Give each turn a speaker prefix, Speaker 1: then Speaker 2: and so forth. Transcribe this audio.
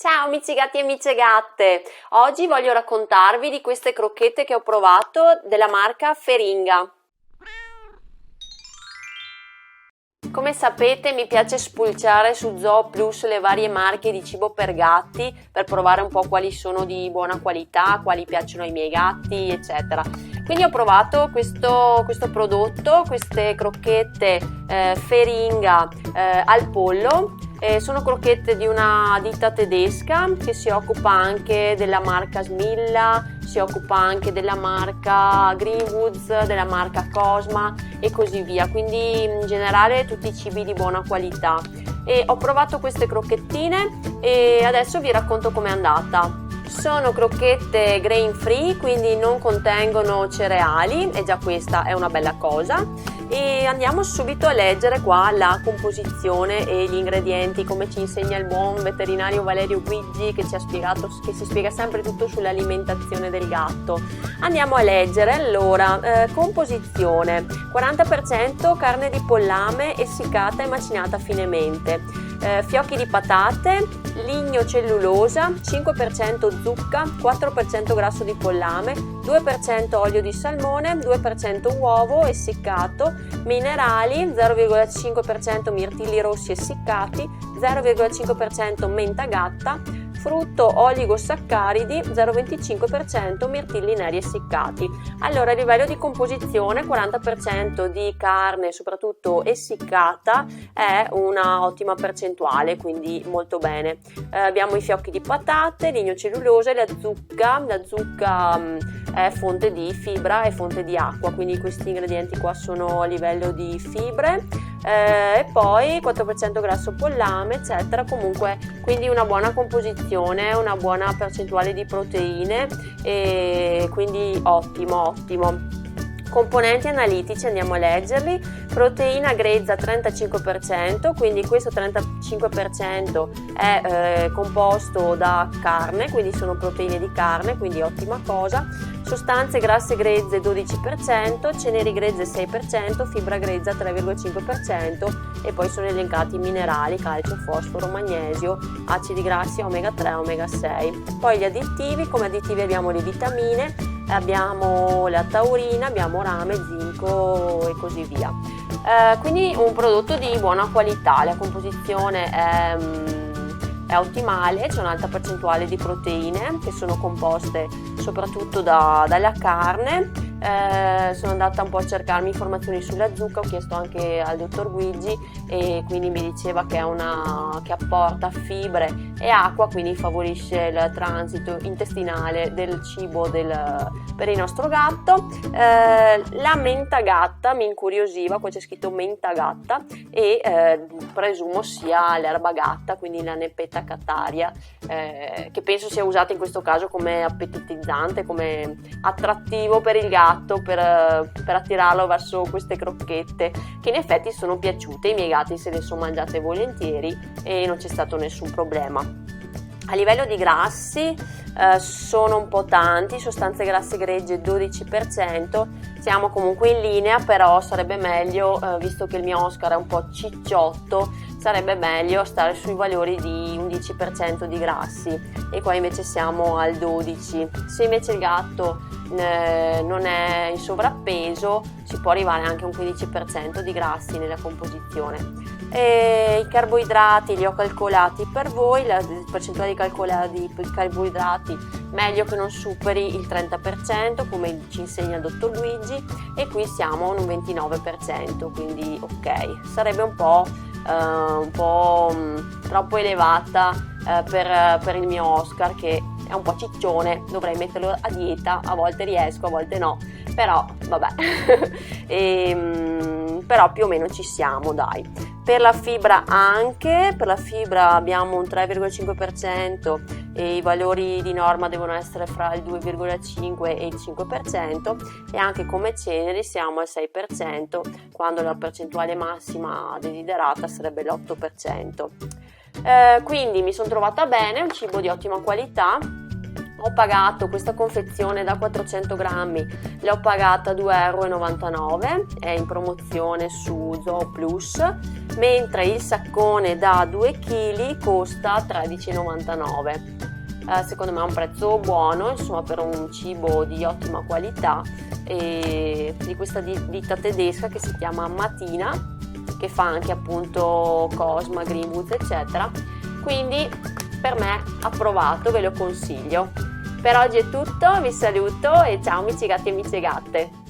Speaker 1: Ciao amici gatti e amiche gatte, oggi voglio raccontarvi di queste crocchette che ho provato della marca Feringa. Come sapete mi piace spulciare su Zooplus le varie marche di cibo per gatti per provare un po' quali sono di buona qualità, quali piacciono ai miei gatti, eccetera. Quindi ho provato questo prodotto, queste crocchette Feringa al pollo. Sono crocchette di una ditta tedesca che si occupa anche della marca Smilla, si occupa anche della marca Greenwoods, della marca Cosma e così via, quindi in generale tutti i cibi di buona qualità. E ho provato queste crocchettine e adesso vi racconto com'è andata. Sono crocchette grain free, quindi non contengono cereali e già questa è una bella cosa. E andiamo subito a leggere qua la composizione e gli ingredienti, come ci insegna il buon veterinario Valerio Guigi che ci ha spiegato, che ci spiega sempre tutto sull'alimentazione del gatto. Andiamo a leggere. Allora, composizione: 40% carne di pollame essiccata e macinata finemente, fiocchi di patate, lignocellulosa, 5% zucca, 4% grasso di pollame, 2% olio di salmone, 2% uovo essiccato, minerali, 0,5% mirtilli rossi essiccati, 0,5% menta gatta, frutto oligosaccaridi, 0,25% mirtilli neri essiccati. Allora, a livello di composizione, 40% di carne, soprattutto essiccata, è una ottima percentuale, quindi molto bene. Abbiamo i fiocchi di patate, lignocellulosa e la zucca è fonte di fibra e fonte di acqua, quindi questi ingredienti qua sono a livello di fibre. E poi 4% grasso pollame, eccetera. Comunque, quindi una buona composizione, una buona percentuale di proteine e quindi ottimo. Componenti analitici, andiamo a leggerli. Proteina grezza 35%, quindi questo 35% è composto da carne, quindi sono proteine di carne, quindi ottima cosa. Sostanze grasse grezze 12%, ceneri grezze 6%, fibra grezza 3,5% e poi sono elencati minerali, calcio, fosforo, magnesio, acidi grassi omega 3, omega 6. Poi gli additivi, come additivi abbiamo le vitamine, abbiamo la taurina, abbiamo rame, zinco e così via. Quindi un prodotto di buona qualità, la composizione è ottimale, c'è un'alta percentuale di proteine che sono composte soprattutto dalla carne. Sono andata un po' a cercarmi informazioni sulla zucca, ho chiesto anche al dottor Guigi e quindi mi diceva che che apporta fibre e acqua, quindi favorisce il transito intestinale del cibo per il nostro gatto. La menta gatta mi incuriosiva, qua c'è scritto menta gatta e presumo sia l'erba gatta, quindi la Nepeta cattaria, che penso sia usata in questo caso come appetitizzante, come attrattivo per il gatto, per attirarlo verso queste crocchette, che in effetti sono piaciute. I miei gatti se le sono mangiate volentieri e non c'è stato nessun problema. A livello di grassi sono un po' tanti, sostanze grasse gregge 12%, siamo comunque in linea, però sarebbe meglio, visto che il mio Oscar è un po' cicciotto, sarebbe meglio stare sui valori di 11% di grassi e qua invece siamo al 12%. Se invece il gatto non è in sovrappeso si può arrivare anche a un 15% di grassi nella composizione. E i carboidrati li ho calcolati per voi, la percentuale di carboidrati meglio che non superi il 30%, come ci insegna il dottor Luigi, e qui siamo a un 29%, quindi ok, sarebbe un po' troppo elevata per il mio Oscar, che è un po' ciccione, dovrei metterlo a dieta, a volte riesco, a volte no, però vabbè. Però più o meno ci siamo, dai. Per la fibra abbiamo un 3,5% e i valori di norma devono essere fra il 2,5 e il 5%, e anche come ceneri siamo al 6%, quando la percentuale massima desiderata sarebbe l'8%. Quindi mi sono trovata bene, un cibo di ottima qualità. Ho pagato questa confezione da 400 grammi, l'ho pagata 2,99 euro, è in promozione su Zooplus, mentre il saccone da 2 kg costa 13,99. Secondo me è un prezzo buono, insomma, per un cibo di ottima qualità, e di questa ditta tedesca che si chiama Matina, che fa anche appunto Cosma, Greenwoods eccetera, quindi per me approvato, ve lo consiglio. Per oggi è tutto, vi saluto e ciao amici gatti e amiche gatte.